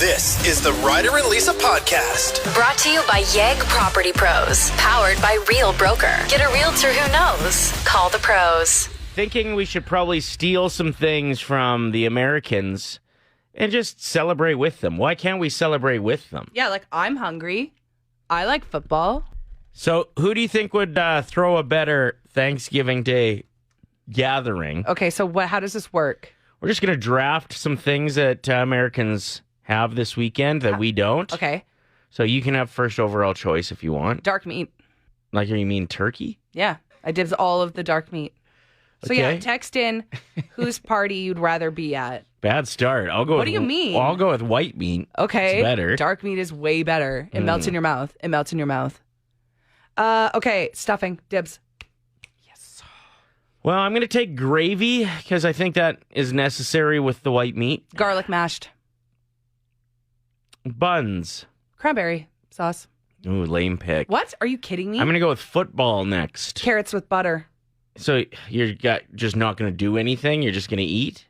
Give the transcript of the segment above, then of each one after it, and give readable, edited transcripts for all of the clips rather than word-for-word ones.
This is the Ryder and Lisa podcast. Brought to you by Yegg Property Pros. Powered by Real Broker. Get a realtor who knows. Call the pros. Thinking we should probably steal some things from the Americans and just celebrate with them. Why can't we celebrate with them? Yeah, like I'm hungry. I like football. So who do you think would throw a better Thanksgiving Day gathering? Okay, so how does this work? We're just going to draft some things that Americans have this weekend that we don't. Okay. So you can have first overall choice if you want. Dark meat. Like, you mean turkey? Yeah, I dibs all of the dark meat. So Okay. yeah, text in whose party you'd rather be at. Bad start. I'll go. What do you mean? I'll go with white meat. Okay. It's better. Dark meat is way better. It melts in your mouth. It melts in your mouth. Okay, stuffing. Dibs. Well, I'm going to take gravy because I think that is necessary with the white meat. Garlic mashed. Buns. Cranberry sauce. Ooh, lame pick. What? Are you kidding me? I'm going to go with football next. Carrots with butter. So you're just not going to do anything? You're just going to eat?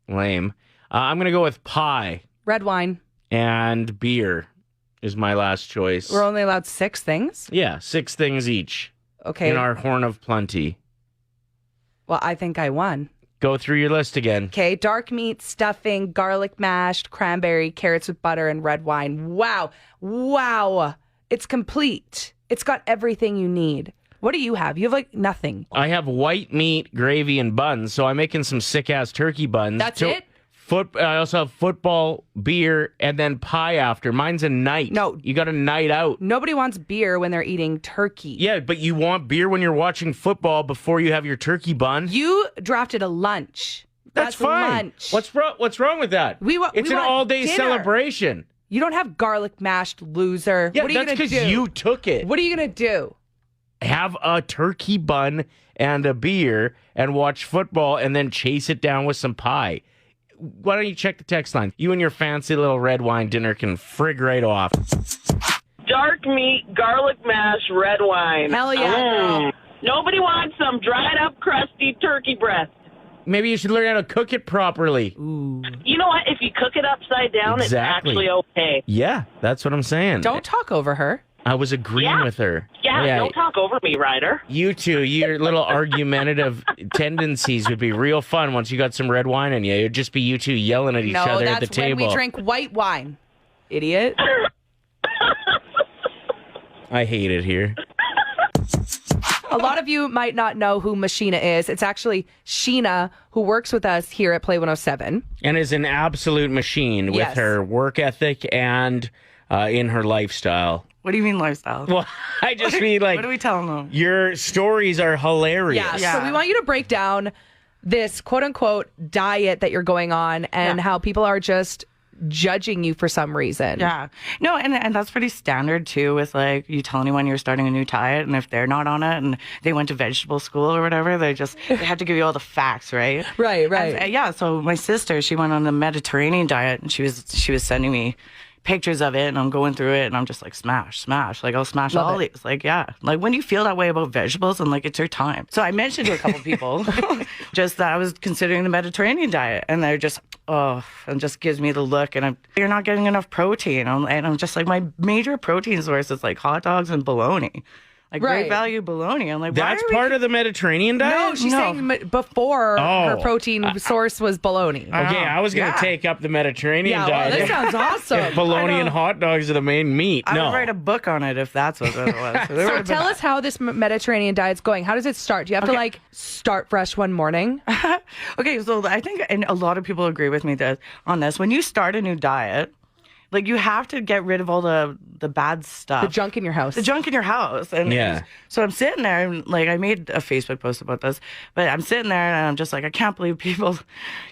Lame. I'm going to go with pie Red wine. and beer is my last choice. We're only allowed 6 things? Yeah, 6 things each Okay. in our horn of plenty. Well, I think I won. Go through your list again. Okay, dark meat, stuffing, garlic mashed, cranberry, carrots with butter, and red wine. Wow. Wow. It's complete. It's got everything you need. What do you have? You have like nothing. I have white meat, gravy, and buns, so I'm making some sick-ass turkey buns. That's it? I also have football, beer, and then pie after. Mine's a night. No. You got a night out. Nobody wants beer when they're eating turkey. Yeah, but you want beer when you're watching football before you have your turkey bun. You drafted a lunch. That's fine. Lunch. What's wrong with that? It's an want all-day dinner. celebration. You don't have garlic mashed, loser. Yeah, what are you that's going to because do? you took it. What are you going to do? Have a turkey bun and a beer and watch football and then chase it down with some pie. Why don't you check the text line? You and your fancy little red wine dinner can frig right off. Dark meat, garlic mash, red wine. Hell yeah, girl. Nobody wants some dried up, crusty turkey breast. Maybe you should learn how to cook it properly. You know what? If you cook it upside down, Exactly. it's actually okay. Yeah, that's what I'm saying. Don't talk over her. I was agreeing with her. Yeah, don't talk over me, Ryder. You two, your little argumentative tendencies would be real fun once you got some red wine in you. It'd just be you two yelling at each other at the that's when table. we drink white wine. Idiot. I hate it here. A lot of you might not know who Machina is. It's actually Sheena, who works with us here at Play 107. And is an absolute machine with Yes. her work ethic and in her lifestyle. What do you mean lifestyle? Well, I just mean like What are we telling them? your stories are hilarious. So we want you to break down this quote-unquote diet that you're going on and how people are just judging you for some reason. Yeah. No, and that's pretty standard too with like you tell anyone you're starting a new diet and if they're not on it and they went to vegetable school or whatever, they have to give you all the facts, right? Right. And, so my sister, she went on the Mediterranean diet and she was sending me pictures of it and I'm going through it and I'm just like smash. Like I'll smash Love all it. these. Like, yeah. Like when you feel that way about vegetables and like it's your time. So I mentioned to a couple people just that I was considering the Mediterranean diet and they're just, and just gives me the look and you're not getting enough protein. And I'm just like, my major protein source is like hot dogs and bologna. Like great value bologna. I'm like, That's part of the Mediterranean diet? No, she's saying before her protein source was bologna. Okay, I was going to take up the Mediterranean Well, diet. this sounds awesome. If bologna and hot dogs are the main meat. I No. would write a book on it if that's what it was. So tell us how this Mediterranean diet's going. How does it start? Do you have to like start fresh one morning? Okay, so I think, and a lot of people agree with me on this, when you start a new diet, like you have to get rid of all the bad stuff. The junk in your house. The junk in your house. And so I'm sitting there and like I made a Facebook post about this, but I'm sitting there and I'm just like, I can't believe people,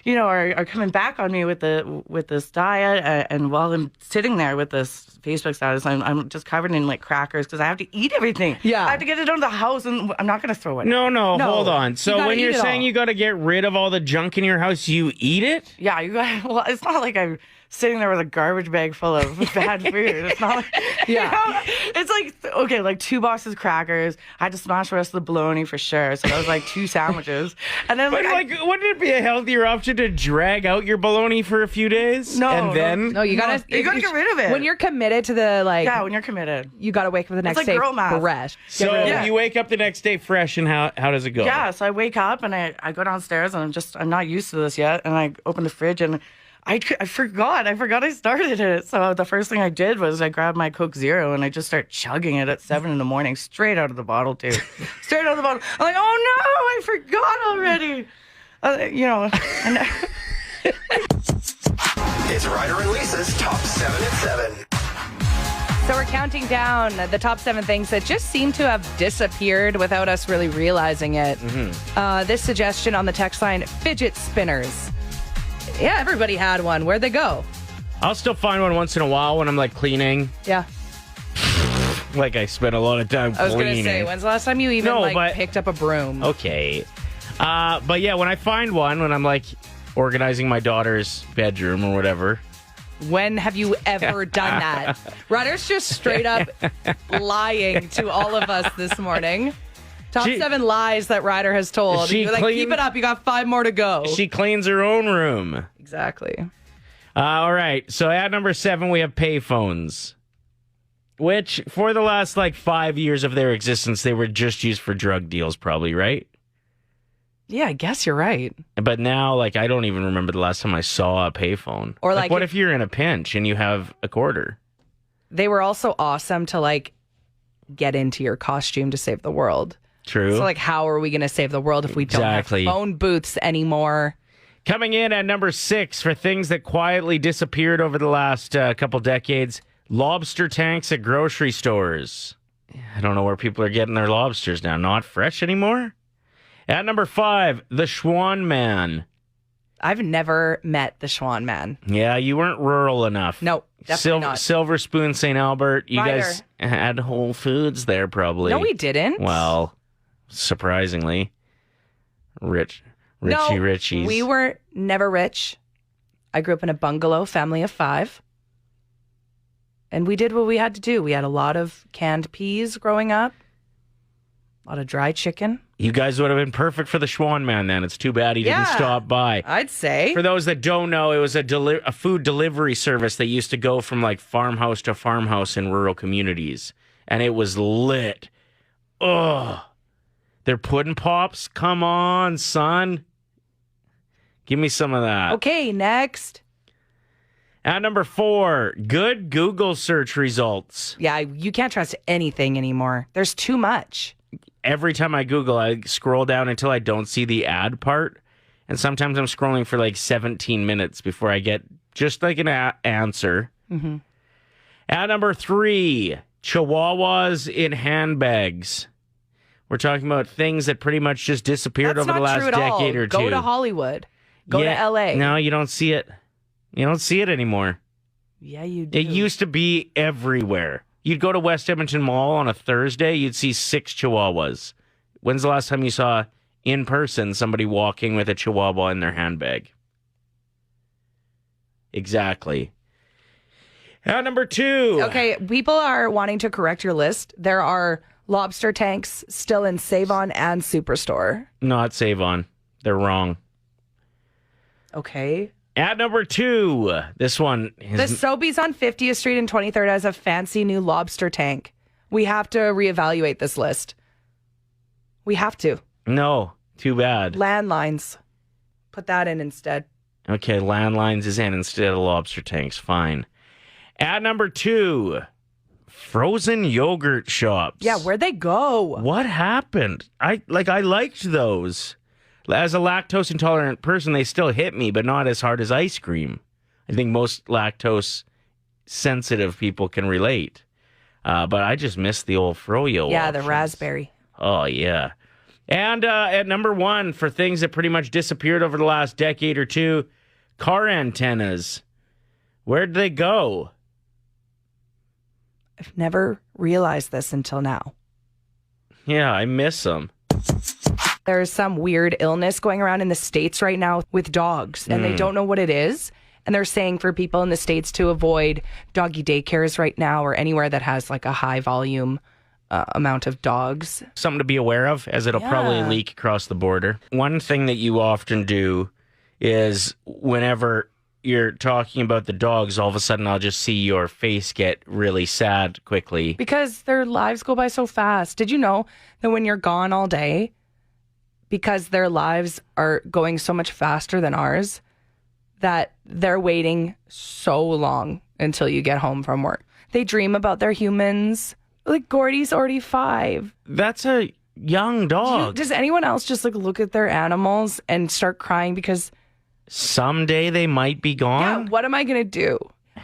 are coming back on me with this diet. And while I'm sitting there with this Facebook status, I'm just covered in like crackers because I have to eat everything. Yeah. I have to get it out of the house and I'm not going to throw it. No, hold on. You So gotta when you're eat it saying all. you got to get rid of all the junk in your house, you eat it? Yeah, well, it's not like I'm sitting there with a garbage bag bag full of bad food. It's not like, it's like, okay, like 2 boxes of crackers. I had to smash the rest of the bologna for sure. So that was like 2 sandwiches. And then But wouldn't it be a healthier option to drag out your bologna for a few days? And then No, you gotta get rid of it. When you're committed to the when you're committed. you gotta wake up the next like day girl math. fresh. So you wake up the next day fresh, and how does it go? Yeah, so I wake up and I go downstairs and I'm not used to this yet. And I open the fridge and I forgot I started it. So the first thing I did was I grabbed my Coke Zero and I just start chugging it at 7 a.m, straight out of the bottle too. Straight out of the bottle. I'm like, oh no, I forgot already. It's Ryder and Lisa's Top 7 at 7. So we're counting down the top 7 things that just seem to have disappeared without us really realizing it. This suggestion on the text line, fidget spinners. Yeah, everybody had one. Where'd they go? I'll still find one once in a while when I'm like cleaning. Yeah. Like I spent a lot of time I was cleaning. going to say, when's the last time you even picked up a broom? Okay. But yeah, when I find one, when I'm like organizing my daughter's bedroom or whatever. When have you ever done that? Ryder's just straight up lying to all of us this morning. Top 7 lies that Ryder has told. You're like, keep it up. You got 5 more to go. She cleans her own room. Exactly. All right. So at number 7, we have payphones, which for the last 5 years of their existence, they were just used for drug deals, probably, right? Yeah, I guess you're right. But now, I don't even remember the last time I saw a payphone. Or what if you're in a pinch and you have a quarter? They were also awesome to get into your costume to save the world. True. So how are we going to save the world if we don't have phone booths anymore? Coming in at number 6 for things that quietly disappeared over the last couple decades, lobster tanks at grocery stores. I don't know where people are getting their lobsters now. Not fresh anymore? At number 5, the Schwan Man. I've never met the Schwan Man. Yeah, you weren't rural enough. No, definitely not. Silver Spoon, St. Albert. You Ryder. guys had Whole Foods there, probably. No, we didn't. Well, surprisingly. Richies. We were never rich. I grew up in a bungalow, family of 5. And we did what we had to do. We had a lot of canned peas growing up, a lot of dry chicken. You guys would have been perfect for the Schwan Man then. It's too bad he didn't stop by. I'd say. For those that don't know, it was a food delivery service that used to go from farmhouse to farmhouse in rural communities. And it was lit. Ugh. Their pudding pops? Come on, son. Give me some of that. Okay, next. At number 4, good Google search results. Yeah, you can't trust anything anymore. There's too much. Every time I Google, I scroll down until I don't see the ad part. And sometimes I'm scrolling for 17 minutes before I get just an answer. Mm-hmm. At number 3, chihuahuas in handbags. We're talking about things that pretty much just disappeared over the last decade or two. Go to Hollywood. Go to LA. No, you don't see it. You don't see it anymore. Yeah, you do. It used to be everywhere. You'd go to West Edmonton Mall on a Thursday, you'd see 6 chihuahuas. When's the last time you saw in person somebody walking with a chihuahua in their handbag? Exactly. At number 2. Okay, people are wanting to correct your list. There are lobster tanks still in Save-On and Superstore. Not Save-On. They're wrong. Okay. At number 2, this one is... The Sobeys on 50th Street and 23rd has a fancy new lobster tank. We have to reevaluate this list. We have to. No, too bad. Landlines. Put that in instead. Okay, landlines is in instead of lobster tanks. Fine. At number 2, frozen yogurt shops. Yeah, where'd they go? What happened? I liked those. As a lactose intolerant person, they still hit me, but not as hard as ice cream. I think most lactose sensitive people can relate. But I just miss the old froyo. Yeah, options. the raspberry. Oh, yeah. And at number 1, for things that pretty much disappeared over the last decade or two, car antennas. Where'd they go? I've never realized this until now. Yeah, I miss them. There's some weird illness going around in the States right now with dogs, and they don't know what it is. And they're saying for people in the States to avoid doggy daycares right now or anywhere that has like a high volume amount of dogs. Something to be aware of, as it'll probably leak across the border. One thing that you often do is whenever you're talking about the dogs, all of a sudden I'll just see your face get really sad quickly. Because their lives go by so fast. Did you know that when you're gone all day, because their lives are going so much faster than ours, that they're waiting so long until you get home from work? They dream about their humans. Like Gordy's already 5. That's a young dog. Does anyone else just like look at their animals and start crying because someday they might be gone? Yeah, what am I going to do?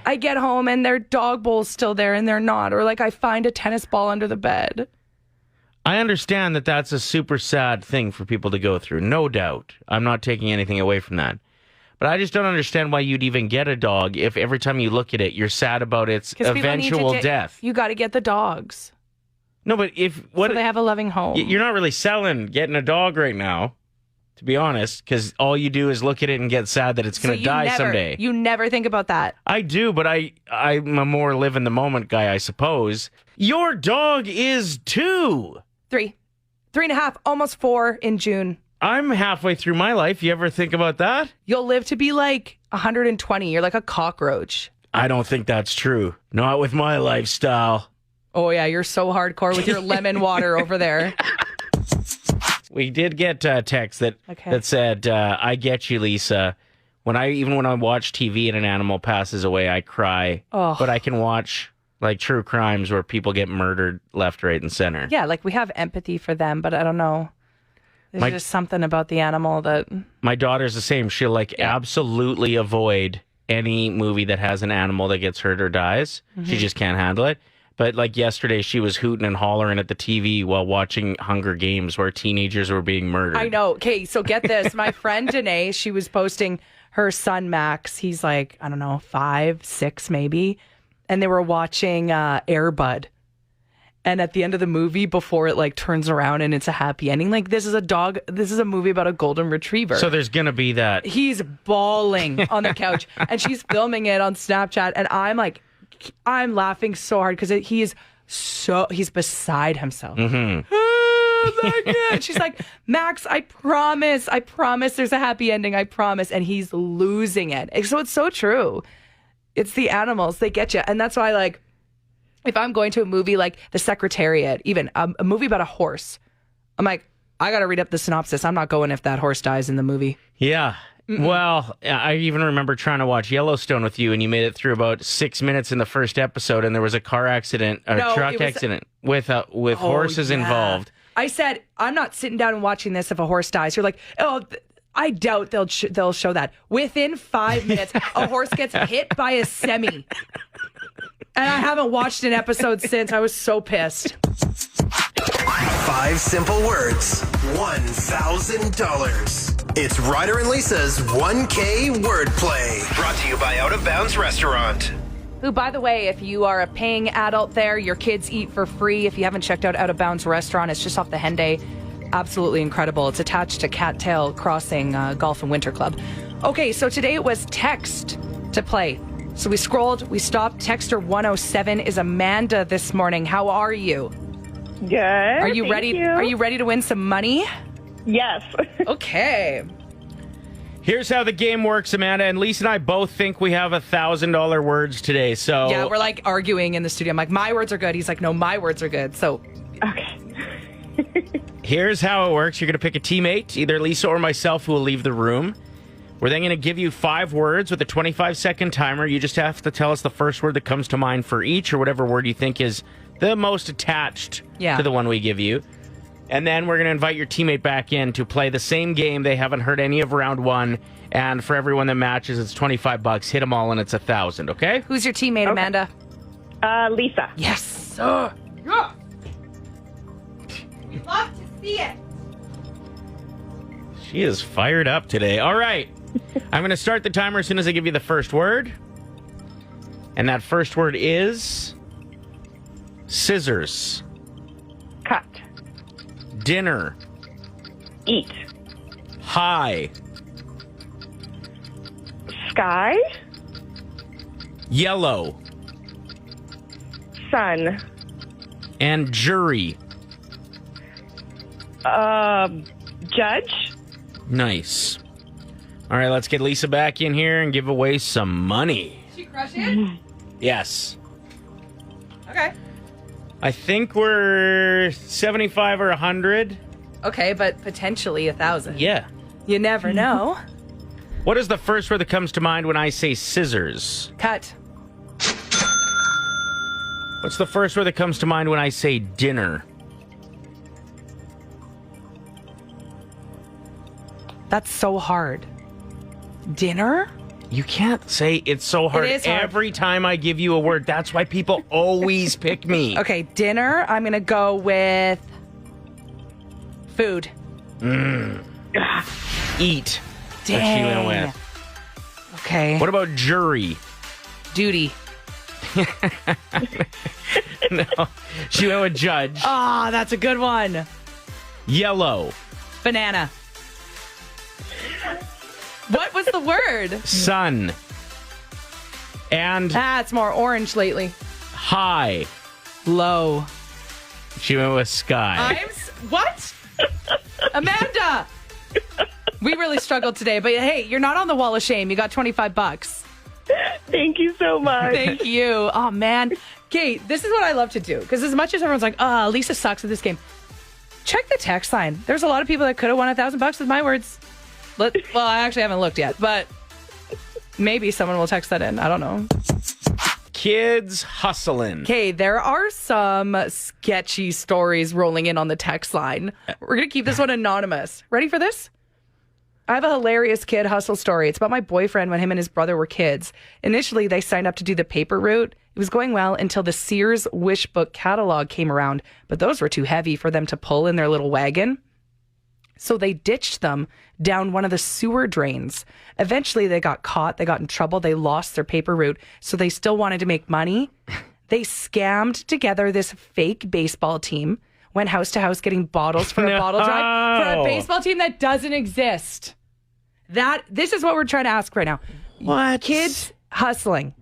I get home and their dog bowl's still there and they're not. Or like I find a tennis ball under the bed. I understand that that's a super sad thing for people to go through. No doubt. I'm not taking anything away from that. But I just don't understand why you'd even get a dog if every time you look at it, you're sad about its eventual death. You got to get the dogs. No, but so they have a loving home. You're not really selling getting a dog right now, to be honest, because all you do is look at it and get sad that it's going to die someday. You never think about that. I do, but I'm a more live in the moment guy, I suppose. Your dog is 2. 3. 3.5, almost 4 in June. I'm halfway through my life. You ever think about that? You'll live to be like 120. You're like a cockroach. I don't think that's true. Not with my lifestyle. Oh, yeah. You're so hardcore with your lemon water over there. We did get a text that said, I get you, Lisa. When I watch TV and an animal passes away, I cry. Oh. But I can watch like true crimes where people get murdered left, right, and center. Yeah, like we have empathy for them, but I don't know. There's just something about the animal that... My daughter's the same. She'll absolutely avoid any movie that has an animal that gets hurt or dies. Mm-hmm. She just can't handle it. But like yesterday, she was hooting and hollering at the TV while watching Hunger Games where teenagers were being murdered. I know. Okay, so get this. My friend Danae, she was posting her son Max. He's like, I don't know, 5, 6 maybe. And they were watching Air Bud. And at the end of the movie, before it like turns around and it's a happy ending, like this is a movie about a golden retriever. So there's going to be that. He's bawling on the couch and she's filming it on Snapchat. And I'm laughing so hard because he's beside himself. Mm-hmm. She's like, Max, I promise there's a happy ending. I promise. And he's losing it. So it's so true. It's the animals. They get you. And that's why if I'm going to a movie like The Secretariat, even a movie about a horse, I'm like, I got to read up the synopsis. I'm not going if that horse dies in the movie. Yeah. Mm-mm. Well, I even remember trying to watch Yellowstone with you, and you made it through about 6 minutes in the first episode, and there was a car accident, truck accident with horses involved. I said, I'm not sitting down and watching this if a horse dies. You're like, I doubt they'll show that. Within 5 minutes, a horse gets hit by a semi. And I haven't watched an episode since. I was so pissed. 5 simple words, $1,000. It's Ryder and Lisa's 1K wordplay. Brought to you by Out of Bounds Restaurant. Who, by the way, if you are a paying adult there, your kids eat for free. If you haven't checked out of Bounds Restaurant, it's just off the Henday. Absolutely incredible. It's attached to Cattail Crossing Golf and Winter Club. Okay, so today it was text to play. So we scrolled, we stopped. Texter 107 is Amanda this morning. How are you? Good. Are you ready? Are you ready to win some money? Yes. Okay. Here's how the game works, Amanda. And Lisa and I both think we have $1,000 words today. So yeah, we're like arguing in the studio. I'm like, my words are good. He's like, no, my words are good. So okay. Here's how it works. You're going to pick a teammate, either Lisa or myself, who will leave the room. We're then going to give you 5 words with a 25-second timer. You just have to tell us the first word that comes to mind for each, or whatever word you think is the most attached to the one we give you. And then we're going to invite your teammate back in to play the same game. They haven't heard any of round 1. And for everyone that matches, it's $25. Hit them all and it's $1,000, okay? Who's your teammate, Amanda? Lisa. Yes. Yeah. We love to see it. She is fired up today. All right. I'm going to start the timer as soon as I give you the first word. And that first word is scissors. Cut. Dinner. Eat. High. Sky. Yellow. Sun. And jury. Judge. Nice. All right, let's get Lisa back in here and give away some money. Did she crush it? Yes. Okay. I think we're 75 or 100. Okay, but potentially 1,000. Yeah. You never know. What is the first word that comes to mind when I say scissors? Cut. What's the first word that comes to mind when I say dinner? That's so hard. Dinner? You can't say it's so hard. It is hard. Every time I give you a word. That's why people always pick me. Okay, dinner. I'm going to go with food. Eat. Dang. That she went with. Okay. What about jury? Duty. No. She went with judge. Ah, that's a good one. Yellow. Banana. What was the word? Sun. And It's more orange lately. high. Low. She went with sky. What? Amanda! We really struggled today, but hey, you're not on the wall of shame. You got $25. Thank you so much. Thank you. Oh, man. Kate, this is what I love to do. Because as much as everyone's like, Lisa sucks at this game, check the text line. There's a lot of people that could have won $1,000 with my words. Well, I actually haven't looked yet, but maybe someone will text that in. I don't know. Kids hustling. Okay, there are some sketchy stories rolling in on the text line. We're going to keep this one anonymous. Ready for this? I have a hilarious kid hustle story. It's about my boyfriend when him and his brother were kids. Initially, they signed up to do the paper route. It was going well until the Sears Wish Book catalog came around, but those were too heavy for them to pull in their little wagon. So they ditched them down one of the sewer drains. Eventually, they got caught. They got in trouble. They lost their paper route. So they still wanted to make money. They scammed together this fake baseball team, went house to house getting bottles for a bottle drive for a baseball team that doesn't exist. This is what we're trying to ask right now. What? Kids hustling.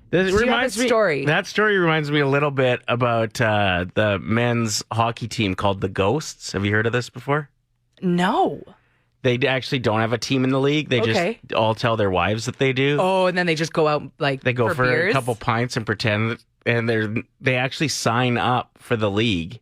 This Do you have reminds a me. story? That story reminds me a little bit about the men's hockey team called the Ghosts. Have you heard of this before? No. They actually don't have a team in the league. They Okay. just all tell their wives that they do. Oh, and then they just go out They go for beers? a couple pints and pretend, and they actually sign up for the league,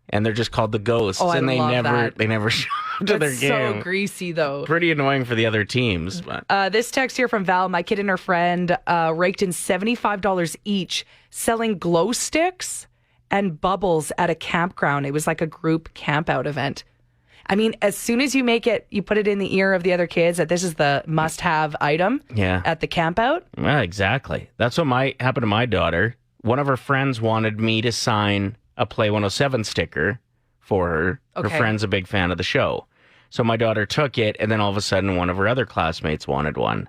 and they're just called the Ghosts, Oh, I and they love never that. show up to their That's game. so greasy, though. Pretty annoying for the other teams, but This text here from Val, my kid and her friend raked in $75 each selling glow sticks and bubbles at a campground. It was like a group camp out event. I mean, as soon as you make it, you put it in the ear of the other kids that this is the must-have item at the camp out. well, exactly. That's what happened to my daughter. One of her friends wanted me to sign a Play 107 sticker for her. Her Okay. friend's a big fan of the show. So my daughter took it, and then all of a sudden one of her other classmates wanted one.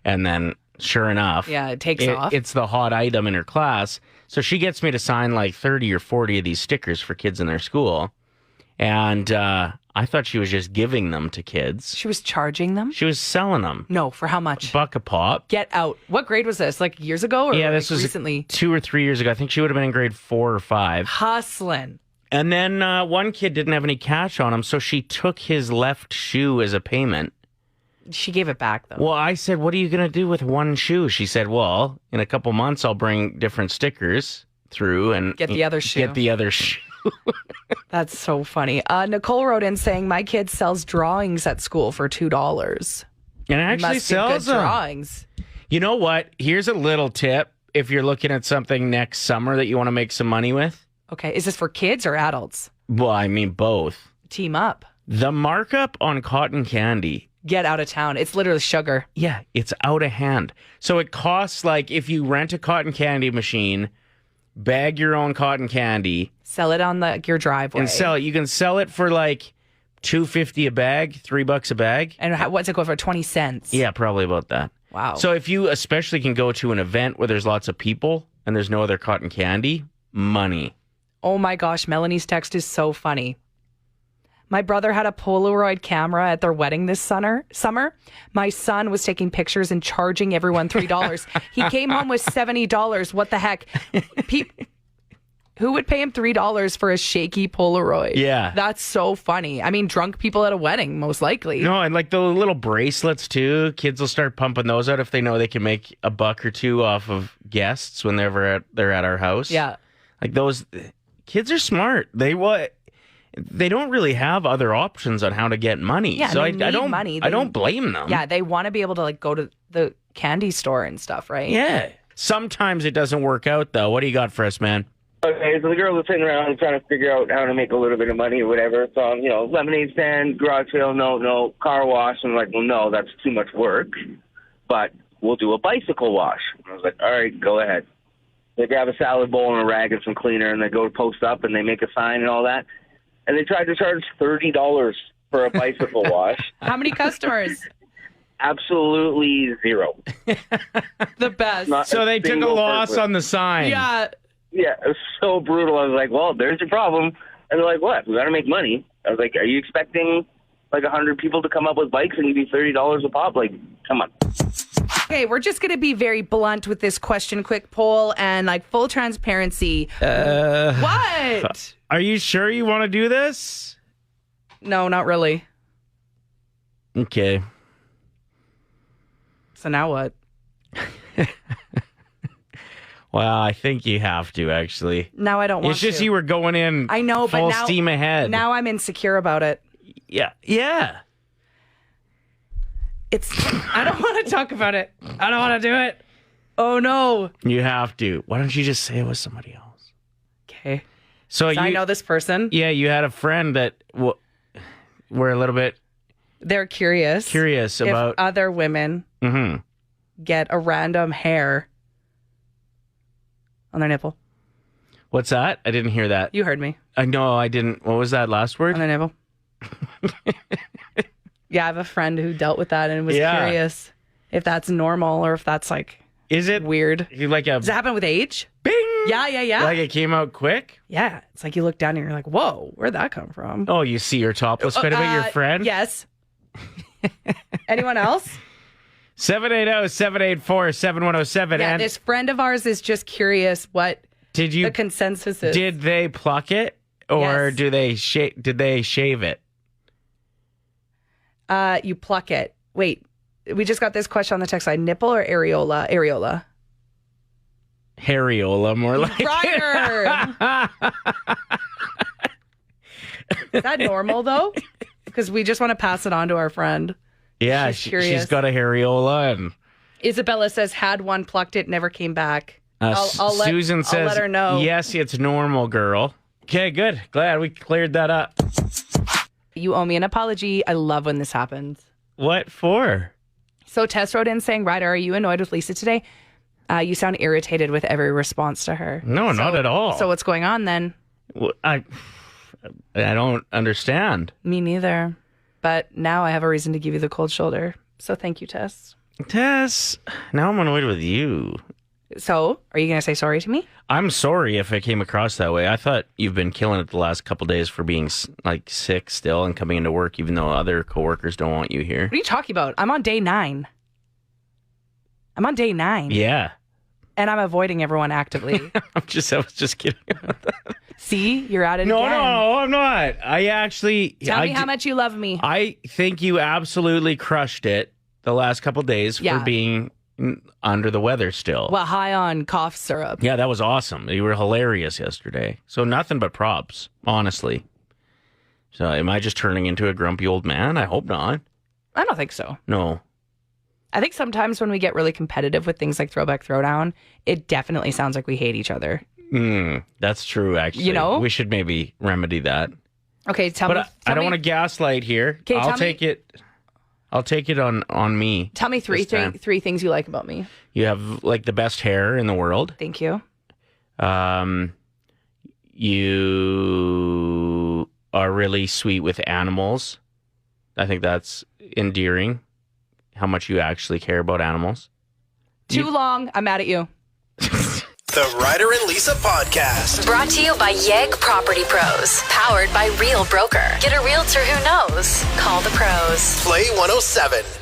And then, sure enough, Yeah, it takes off. It's the hot item in her class. So she gets me to sign like 30 or 40 of these stickers for kids in their school. And I thought she was just giving them to kids. She was charging them? She was selling them. No, for how much? Buck a pop. Get out. What grade was this? Like years ago or Yeah, this like was recently? 2 or 3 years ago. I think she would have been in grade 4 or 5. Hustling. And then one kid didn't have any cash on him, so she took his left shoe as a payment. She gave it back, though. Well, I said, what are you going to do with one shoe? She said, well, in a couple months, I'll bring different stickers through and Get the other shoe. Get the other shoe. That's so funny. Nicole wrote in saying, my kid sells drawings at school for $2. And it actually Must be good sells them. drawings. You know what? Here's a little tip if you're looking at something next summer that you want to make some money with. Okay, is this for kids or adults? Well, I mean, both. Team up. The markup on cotton candy. Get out of town. It's literally sugar. Yeah, it's out of hand. So it costs like if you rent a cotton candy machine, bag your own cotton candy, Sell it on your driveway. and sell it. You can sell it for like $2.50 a bag, $3 a bag. And what's it go for? 20 cents. Yeah, probably about that. Wow. So if you especially can go to an event where there's lots of people and there's no other cotton candy, money. Oh my gosh, Melanie's text is so funny. My brother had a Polaroid camera at their wedding this summer. My son was taking pictures and charging everyone $3. He came home with $70. What the heck? Who would pay him $3 for a shaky Polaroid? Yeah. That's so funny. I mean, drunk people at a wedding, most likely. No, and like the little bracelets too. Kids will start pumping those out if they know they can make a buck or two off of guests whenever they're at our house. Yeah. Like those kids are smart. They don't really have other options on how to get money. Yeah, so they I need don't money. I don't blame them. Yeah, they want to be able to like go to the candy store and stuff, right? Yeah. Sometimes it doesn't work out though. What do you got for us, man? Okay, so the girls are sitting around trying to figure out how to make a little bit of money or whatever. So, lemonade stand, garage sale, no, car wash. I'm like, well, no, that's too much work. But we'll do a bicycle wash. I was like, all right, go ahead. They grab a salad bowl and a rag and some cleaner, and they go to post up, and they make a sign and all that. And they tried to charge $30 for a bicycle wash. How many customers? Absolutely zero. The best. So they took a loss on the sign. Yeah. Yeah, it was so brutal. I was like, well, there's your problem. And they're like, what? We got to make money. I was like, are you expecting like 100 people to come up with bikes and give you $30 a pop? Like, come on. Okay, we're just going to be very blunt with this question, quick poll, and like full transparency. What? Are you sure you want to do this? No, not really. Okay. So now what? Well, I think you have to, actually. Now I don't want It's just to. you were going in I know, but full now, steam ahead. Now I'm insecure about it. Yeah. I don't want to talk about it. I don't want to do it. Oh, no. You have to. Why don't you just say it was somebody else? Okay. So I know this person. Yeah, you had a friend that were a little bit They're curious about if other women get a random hair on their nipple. What's that? I didn't hear that. You heard me. I know I didn't. What was that last word? On their nipple. Yeah, I have a friend who dealt with that and was curious if that's normal or if that's like Is it weird. Like a Does it happen with age? bing? Yeah. Like it came out quick? Yeah. It's like you look down and you're like, whoa, where'd that come from? Oh, you see your topless quite a bit, your friend? Yes. Anyone else? 780-784-7107. Yeah, And this friend of ours is just curious what the consensus is. Did they pluck it or Yes. did they shave it? You pluck it. Wait, we just got this question on the text line. Nipple or areola? Areola. Hariola, more like. Ryder! Is that normal, though? Because we just want to pass it on to our friend. Yeah, She's curious. she's got a hariola. And Isabella says, had one, plucked it, never came back. Susan says, I'll let her know. yes, it's normal, girl. Okay, good. Glad we cleared that up. You owe me an apology. I love when this happens. What for? So Tess wrote in saying, Ryder, are you annoyed with Lisa today? You sound irritated with every response to her. No, not at all. So what's going on then? Well, I don't understand. Me neither. But now I have a reason to give you the cold shoulder. So thank you, Tess. Tess, now I'm annoyed with you. So, are you going to say sorry to me? I'm sorry if it came across that way. I thought you've been killing it the last couple days for being like sick still and coming into work, even though other coworkers don't want you here. What are you talking about? I'm on day 9. Yeah. And I'm avoiding everyone actively. I was just kidding. See, you're at it No, again. no, I'm not. I actually. Tell me how much you love me. I think you absolutely crushed it the last couple days for being under the weather still. Well, high on cough syrup. Yeah, that was awesome. You were hilarious yesterday. So nothing but props, honestly. So am I just turning into a grumpy old man? I hope not. I don't think so. No. I think sometimes when we get really competitive with things like Throwback Throwdown, it definitely sounds like we hate each other. That's true, actually. You know? We should maybe remedy that. Okay, tell me. I don't want to gaslight here. Okay, I'll take it on me. Tell me three things you like about me. You have like the best hair in the world. Thank you. You are really sweet with animals. I think that's endearing. How much you actually care about animals. Too long. I'm mad at you. The Ryder and Lisa Podcast. Brought to you by Yegg Property Pros. Powered by Real Broker. Get a realtor who knows. Call the pros. Play 107.